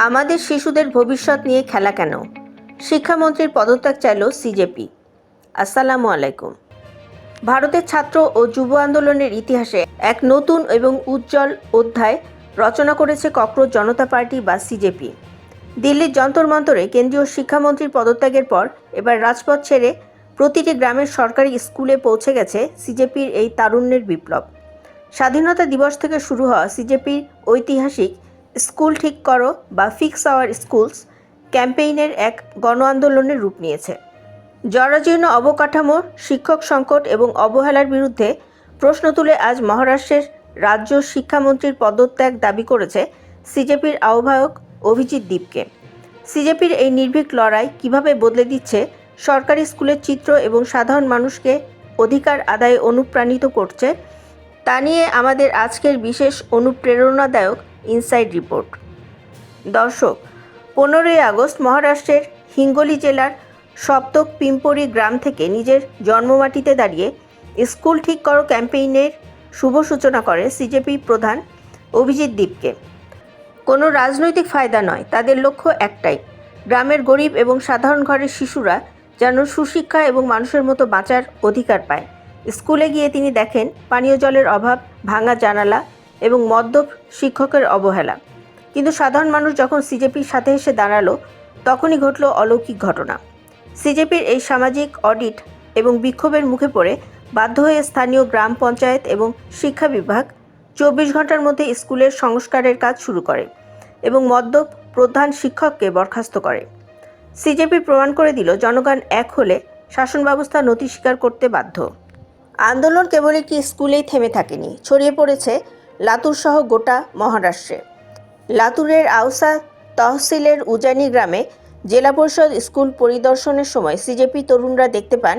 আমাদের শিশুদের ভবিষ্যৎ নিয়ে খেলা কেন? শিক্ষামন্ত্রীর পদত্যাগ চাইল সিজেপি। আসসালামু আলাইকুম। ভারতের ছাত্র ও যুব আন্দোলনের ইতিহাসে এক নতুন এবং উজ্জ্বল অধ্যায় রচনা করেছে ককরোচ জনতা পার্টি বা সিজেপি। দিল্লির যন্তর মন্তরে কেন্দ্রীয় শিক্ষামন্ত্রীর পদত্যাগের পর এবার রাজপথ ছেড়ে প্রতিটি গ্রামের সরকারি স্কুলে পৌঁছে গেছে সিজেপির এই তারুণ্যের বিপ্লব। স্বাধীনতা দিবস থেকে শুরু হওয়া সিজেপির ঐতিহাসিক স্কুল ঠিক করো বা ফিক্স আওয়ার স্কুলস ক্যাম্পেইনের এক গণ আন্দোলনের রূপ নিয়েছে। জরাজীর্ণ অবকাঠামো, শিক্ষক সংকট এবং অবহেলার বিরুদ্ধে প্রশ্ন তুলে আজ মহারাষ্ট্রের রাজ্য শিক্ষামন্ত্রীর পদত্যাগ দাবি করেছে সিজেপির আহ্বায়ক অভিজিৎ দীপকে। সিজেপির এই নির্ভীক লড়াই কিভাবে বদলে দিচ্ছে সরকারি স্কুলের চিত্র এবং সাধারণ মানুষকে অধিকার আদায়ে অনুপ্রাণিত করছে, তা নিয়ে আমাদের আজকের বিশেষ অনুপ্রেরণাদায়ক ইনসাইড রিপোর্ট। দর্শক, 15ই আগস্ট মহারাষ্ট্রের হিঙ্গোলি জেলার সপ্তক পিম্পরি গ্রাম থেকে নিজের জন্মমাটিতে দাঁড়িয়ে স্কুল ঠিক করো ক্যাম্পেইনের শুভ সূচনা করে সিজেপি প্রধান অভিজিৎ দীপকে। কোনো রাজনৈতিক ফায়দা নয়, তাদের লক্ষ্য একটাই, গ্রামের গরিব এবং সাধারণ ঘরের শিশুরা যেন সুশিক্ষা এবং মানুষের মতো বাঁচার অধিকার পায়। স্কুলে গিয়ে তিনি দেখেন পানীয় জলের অভাব, ভাঙা জানালা এবং মদ্যপ শিক্ষকের অবহেলা। কিন্তু সাধারণ মানুষ যখন সিজেপির সাথে এসে দাঁড়ালো, তখনই ঘটল অলৌকিক ঘটনা। সিজেপির এই সামাজিক অডিট এবং বিক্ষোভের মুখে পড়ে বাধ্য হয়ে স্থানীয় গ্রাম পঞ্চায়েত এবং শিক্ষা বিভাগ 24 ঘন্টার মধ্যে স্কুলের সংস্কারের কাজ শুরু করে এবং মদ্যপ প্রধান শিক্ষককে বরখাস্ত করে। সিজেপি প্রমাণ করে দিল, জনগণ এক হলে শাসন ব্যবস্থা নতি স্বীকার করতে বাধ্য। আন্দোলন কেবল একটি স্কুলেই থেমে থাকেনি, ছড়িয়ে পড়েছে লাতুর সহ গোটা মহারাষ্ট্রে। লাতুরের আউসা তহসিলের উজানি গ্রামে জেলা পরিষদ স্কুল পরিদর্শনের সময় সিজেপি তরুণরা দেখতে পান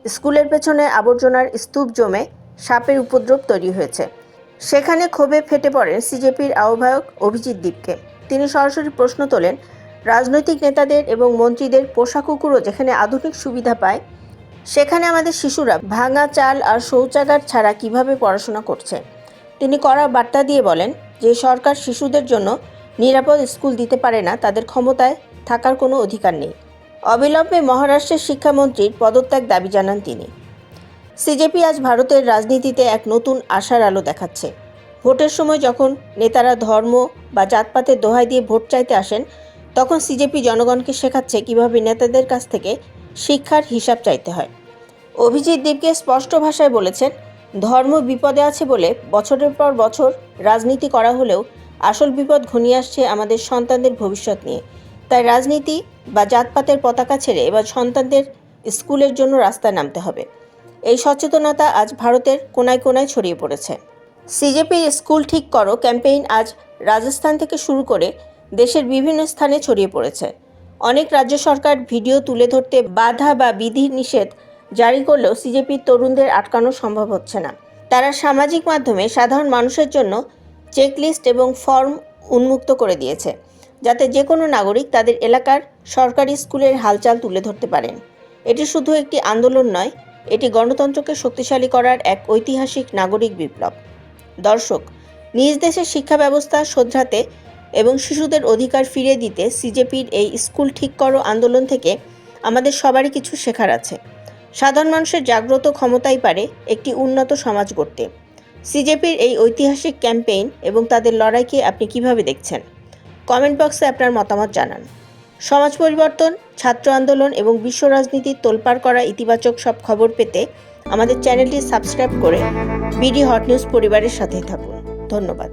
স্কুলের পেছনে আবর্জনার স্তূপ জমে সাপের উপদ্রব তৈরি হয়েছে। সেখানে ক্ষোভে ফেটে পড়েন সিজেপির আহ্বায়ক অভিজিৎ দীপকে। তিনি সরাসরি প্রশ্ন তোলেন, রাজনৈতিক নেতাদের এবং মন্ত্রীদের পোষা কুকুরও যেখানে আধুনিক সুবিধা পায়, সেখানে আমাদের শিশুরা ভাঙা চাল আর শৌচাগার ছাড়া কিভাবে পড়াশোনা করছে। তিনি কড়া বার্তা দিয়ে বলেন, যে সরকার শিশুদের জন্য নিরাপদ স্কুল দিতে পারে না, তাদের ক্ষমতায় থাকার কোনো অধিকার নেই। অবিলম্বে মহারাষ্ট্রের শিক্ষামন্ত্রীর পদত্যাগ দাবি জানান তিনি। সিজেপি আজ ভারতের রাজনীতিতে এক নতুন আশার আলো দেখাচ্ছে। ভোটের সময় যখন নেতারা ধর্ম বা জাতপাতের দোহাই দিয়ে ভোট চাইতে আসেন, তখন সিজেপি জনগণকে শেখাচ্ছে কিভাবে নেতাদের কাছ থেকে শিক্ষার হিসাব চাইতে হয়। অভিজিৎ দীপকে স্পষ্ট ভাষায় বলেছেন, ধর্ম বিপদে আছে বলে বছরের পর বছর রাজনীতি করা হলেও আসল বিপদ ঘনিয়ে আসছে আমাদের সন্তানদের ভবিষ্যৎ নিয়ে। তাই রাজনীতি বা জাতপাতের পতাকা ছেড়ে এবার সন্তানদের স্কুলের জন্য রাস্তায় নামতে হবে। এই সচেতনতা আজ ভারতের কোনায় কোনায় ছড়িয়ে পড়েছে। সিজেপির স্কুল ঠিক করো ক্যাম্পেইন আজ রাজস্থান থেকে শুরু করে দেশের বিভিন্ন স্থানে ছড়িয়ে পড়েছে। অনেক রাজ্য সরকার ভিডিও তুলে ধরতে বাধা বা বিধি নিষেধ জারি করলেও সিজেপির তরুণদের আটকানো সম্ভব হচ্ছে না। তারা সামাজিক মাধ্যমে সাধারণ মানুষের জন্য চেকলিস্ট এবং ফর্ম উন্মুক্ত করে দিয়েছে, যাতে যে কোনো নাগরিক তাদের এলাকার সরকারি স্কুলের হালচাল তুলে ধরতে পারেন। এটি শুধু একটি আন্দোলন নয়, এটি গণতন্ত্রকে শক্তিশালী করার এক ঐতিহাসিক নাগরিক বিপ্লব। দর্শক, নিজ দেশের শিক্ষা ব্যবস্থা শোধরাতে এবং শিশুদের অধিকার ফিরিয়ে দিতে সিজেপির এই স্কুল ঠিক করো আন্দোলন থেকে আমাদের সবারই কিছু শেখার আছে। সাধারণ মানুষের জাগ্রত ক্ষমতাই পারে একটি উন্নত সমাজ গড়তে। সিজেপির এই ঐতিহাসিক ক্যাম্পেইন এবং তাদের লড়াইকে আপনি কিভাবে দেখছেন? কমেন্ট বক্সে আপনার মতামত জানান। সমাজ পরিবর্তন, ছাত্র আন্দোলন এবং বিশ্ব রাজনীতির তোলপাড় করা ইতিবাচক সব খবর পেতে আমাদের চ্যানেলটি সাবস্ক্রাইব করে বিডি হট নিউজ পরিবারের সাথেই থাকুন। ধন্যবাদ।